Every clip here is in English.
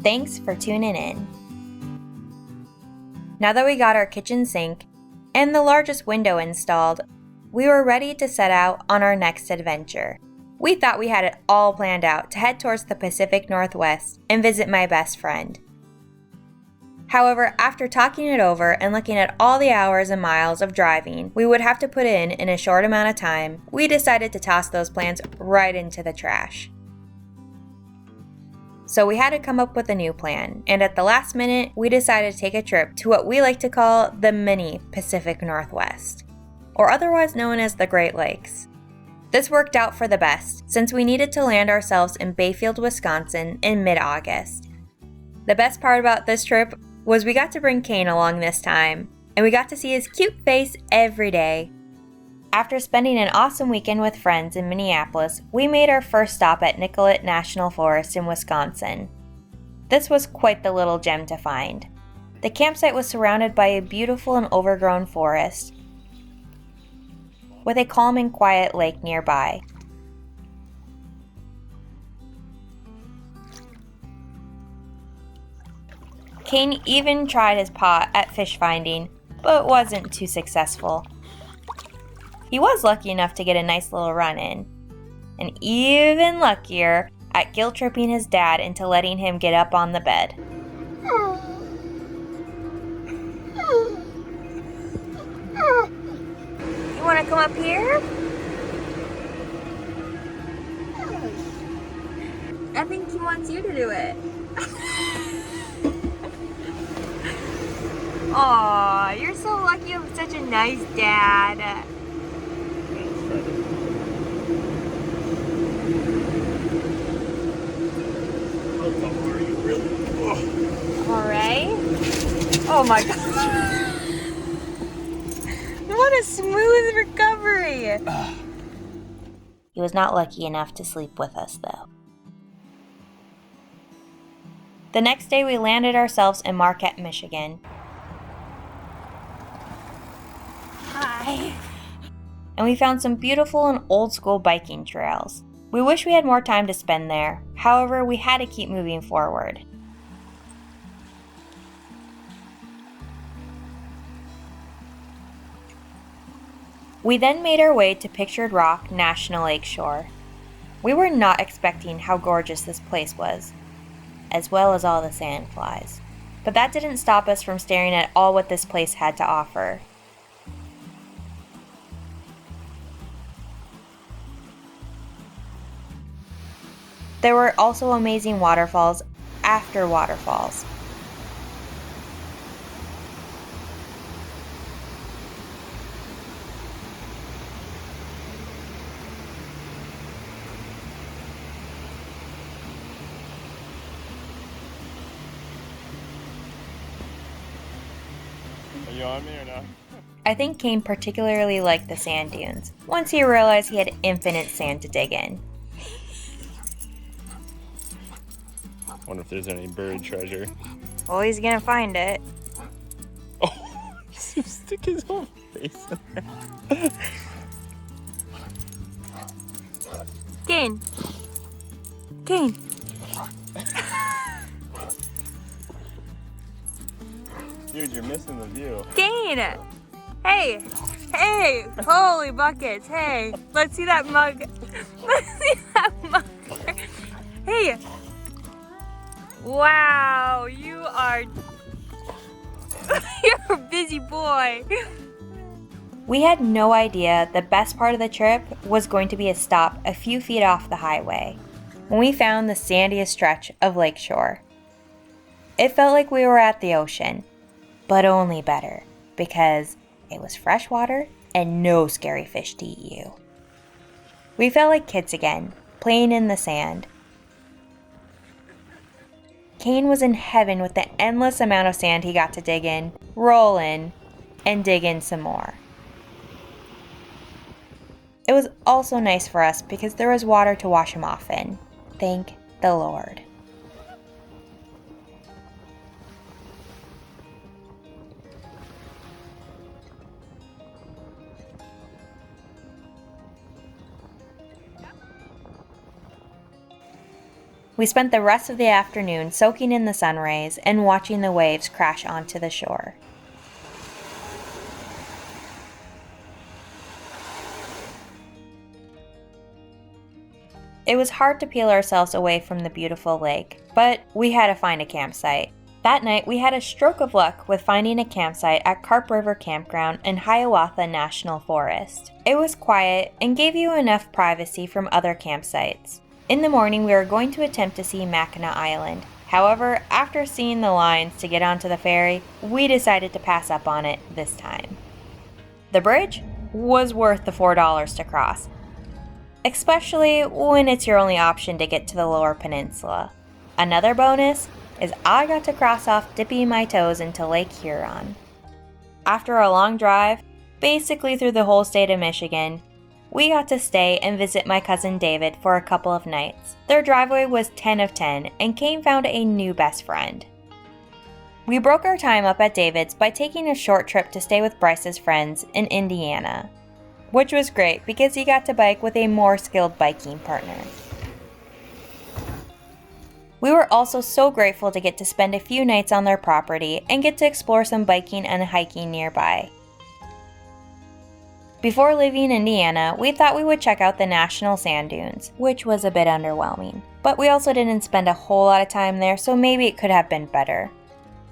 Thanks for tuning in. Now that we got our kitchen sink and the largest window installed, we were ready to set out on our next adventure. We thought we had it all planned out to head towards the Pacific Northwest and visit my best friend. However, after talking it over and looking at all the hours and miles of driving we would have to put in a short amount of time, we decided to toss those plans right into the trash. So we had to come up with a new plan, and at the last minute, we decided to take a trip to what we like to call the mini Pacific Northwest, or otherwise known as the Great Lakes. This worked out for the best, since we needed to land ourselves in Bayfield, Wisconsin in mid-August. The best part about this trip was we got to bring Kane along this time, and we got to see his cute face every day. After spending an awesome weekend with friends in Minneapolis, we made our first stop at Nicollet National Forest in Wisconsin. This was quite the little gem to find. The campsite was surrounded by a beautiful and overgrown forest, with a calm and quiet lake nearby. Kane even tried his pot at fish finding, but wasn't too successful. He was lucky enough to get a nice little run in, and even luckier at guilt-tripping his dad into letting him get up on the bed. You want to come up here? I think he wants you to do it. Aw, you're so lucky you have such a nice dad. Alright. Oh my god. What a smooth recovery. He was not lucky enough to sleep with us though. The next day we landed ourselves in Marquette, Michigan. Hi. And we found some beautiful and old school biking trails. We wish we had more time to spend there. However, we had to keep moving forward. We then made our way to Pictured Rocks National Lakeshore. We were not expecting how gorgeous this place was, as well as all the sandflies. But that didn't stop us from staring at all what this place had to offer. There were also amazing waterfalls after waterfalls. Are you on me or not? I think Kane particularly liked the sand dunes, once he realized he had infinite sand to dig in. Wonder if there's any buried treasure. Well, he's gonna find it. Oh, he's gonna stick his whole face in there. Kane! Kane! Dude, you're missing the view. Kane! Hey! Hey! Holy buckets! Hey! Let's see that mug! Let's see that mug! Hey! Wow! You are... You're a busy boy! We had no idea the best part of the trip was going to be a stop a few feet off the highway, when we found the sandiest stretch of lakeshore. It felt like we were at the ocean, but only better, because it was fresh water and no scary fish to eat you. We felt like kids again, playing in the sand. Kane was in heaven with the endless amount of sand he got to dig in, roll in, and dig in some more. It was also nice for us because there was water to wash him off in. Thank the Lord. We spent the rest of the afternoon soaking in the sun rays and watching the waves crash onto the shore. It was hard to peel ourselves away from the beautiful lake, but we had to find a campsite. That night, we had a stroke of luck with finding a campsite at Carp River Campground in Hiawatha National Forest. It was quiet and gave you enough privacy from other campsites. In the morning, we were going to attempt to see Mackinac Island. However, after seeing the lines to get onto the ferry, we decided to pass up on it this time. The bridge was worth the $4 to cross, especially when it's your only option to get to the lower peninsula. Another bonus is I got to cross off dipping my toes into Lake Huron. After a long drive, basically through the whole state of Michigan, we got to stay and visit my cousin David for a couple of nights. Their driveway was 10 of 10, and Kane found a new best friend. We broke our time up at David's by taking a short trip to stay with Bryce's friends in Indiana, which was great because he got to bike with a more skilled biking partner. We were also so grateful to get to spend a few nights on their property and get to explore some biking and hiking nearby. Before leaving Indiana, we thought we would check out the National Sand Dunes, which was a bit underwhelming. But we also didn't spend a whole lot of time there, so maybe it could have been better.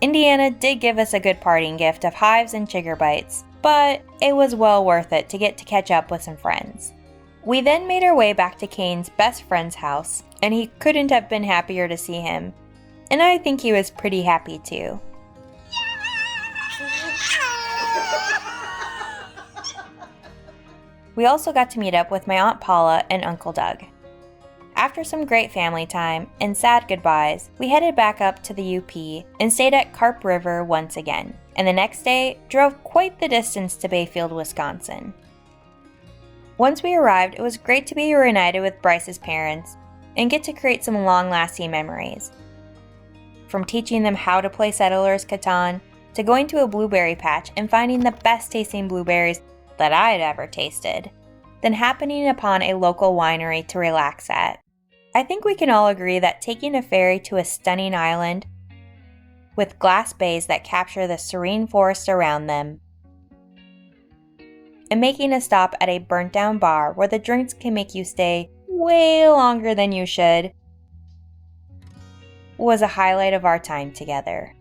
Indiana did give us a good parting gift of hives and chigger bites, but it was well worth it to get to catch up with some friends. We then made our way back to Kane's best friend's house, and he couldn't have been happier to see him. And I think he was pretty happy too. We also got to meet up with my Aunt Paula and Uncle Doug. After some great family time and sad goodbyes, we headed back up to the UP and stayed at Carp River once again, and the next day drove quite the distance to Bayfield, Wisconsin. Once we arrived, it was great to be reunited with Bryce's parents and get to create some long-lasting memories. From teaching them how to play Settlers Catan, to going to a blueberry patch and finding the best tasting blueberries that I had ever tasted, then happening upon a local winery to relax at. I think we can all agree that taking a ferry to a stunning island with glass bays that capture the serene forest around them, and making a stop at a burnt down bar where the drinks can make you stay way longer than you should, was a highlight of our time together.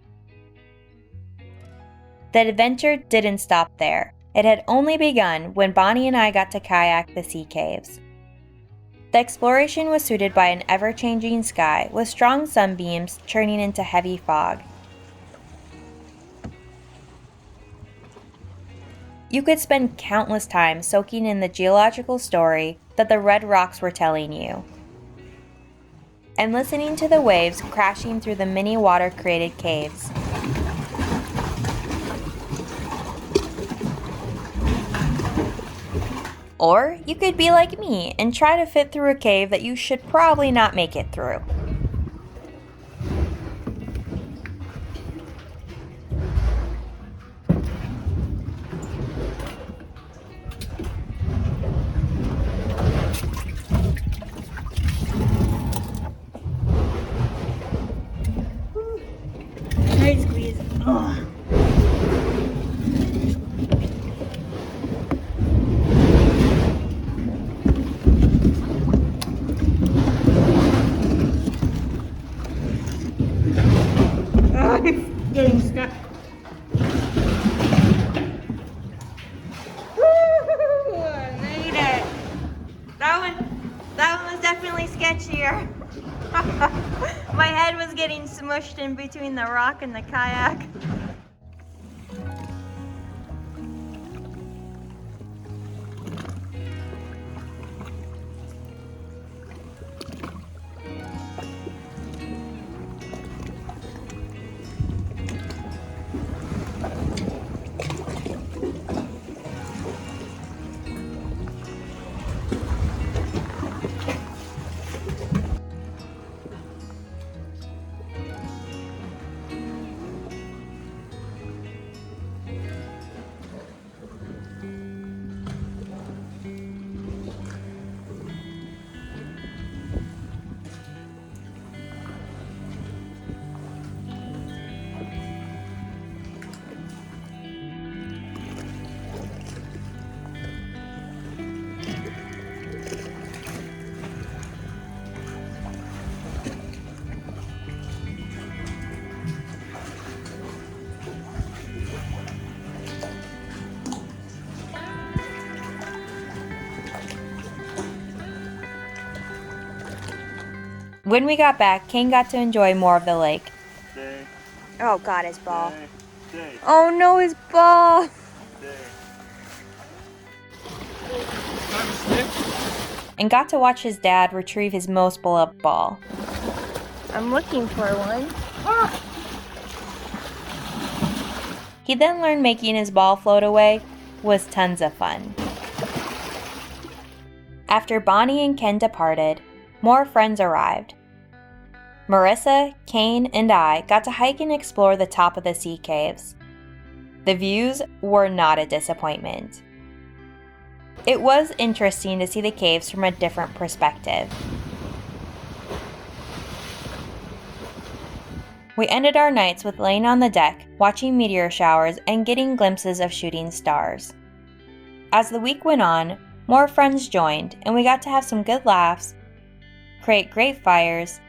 The adventure didn't stop there. It had only begun when Bonnie and I got to kayak the sea caves. The exploration was suited by an ever-changing sky with strong sunbeams turning into heavy fog. You could spend countless time soaking in the geological story that the red rocks were telling you, and listening to the waves crashing through the many water-created caves. Or you could be like me and try to fit through a cave that you should probably not make it through. Nice squeeze. Oh. I'm getting stuck. Woo! I made it. That one was definitely sketchier. My head was getting smushed in between the rock and the kayak. When we got back, Kane got to enjoy more of the lake. Stay, Oh God, his ball. stay, Oh no, his ball. stay. Time to stick. And got to watch his dad retrieve his most beloved ball. I'm looking for one. He then learned making his ball float away was tons of fun. After Bonnie and Ken departed, more friends arrived. Marissa, Kane, and I got to hike and explore the top of the sea caves. The views were not a disappointment. It was interesting to see the caves from a different perspective. We ended our nights with laying on the deck, watching meteor showers, and getting glimpses of shooting stars. As the week went on, more friends joined, and we got to have some good laughs, create great fires,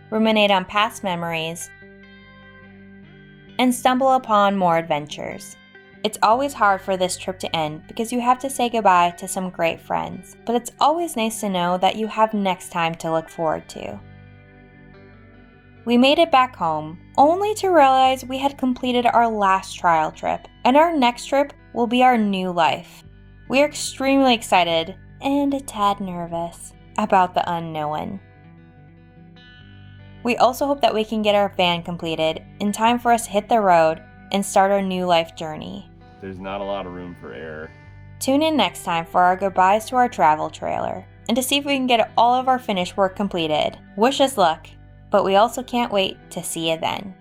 ruminate on past memories, and stumble upon more adventures. It's always hard for this trip to end because you have to say goodbye to some great friends, but it's always nice to know that you have next time to look forward to. We made it back home, only to realize we had completed our last trial trip, and our next trip will be our new life. We are extremely excited, and a tad nervous, about the unknown. We also hope that we can get our van completed in time for us to hit the road and start our new life journey. There's not a lot of room for error. Tune in next time for our goodbyes to our travel trailer, and to see if we can get all of our finished work completed. Wish us luck, but we also can't wait to see you then.